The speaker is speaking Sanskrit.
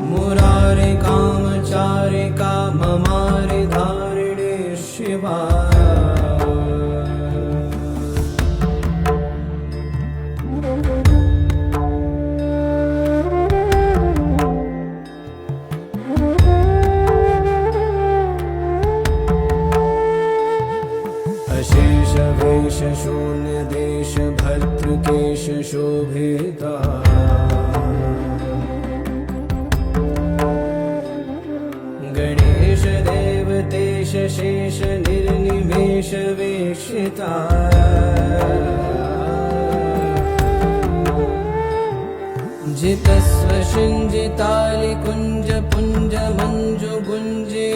मुरारे कामचारिका ममारे धारिणे शिवा अशेष वेश शून्य देश भर्तृकेश शोभिता गणेश देवतेश शेष निर्निमेष वेशिता जितस्व शिञ्जितालि कुञ्ज पुञ्ज मञ्जु गुञ्जे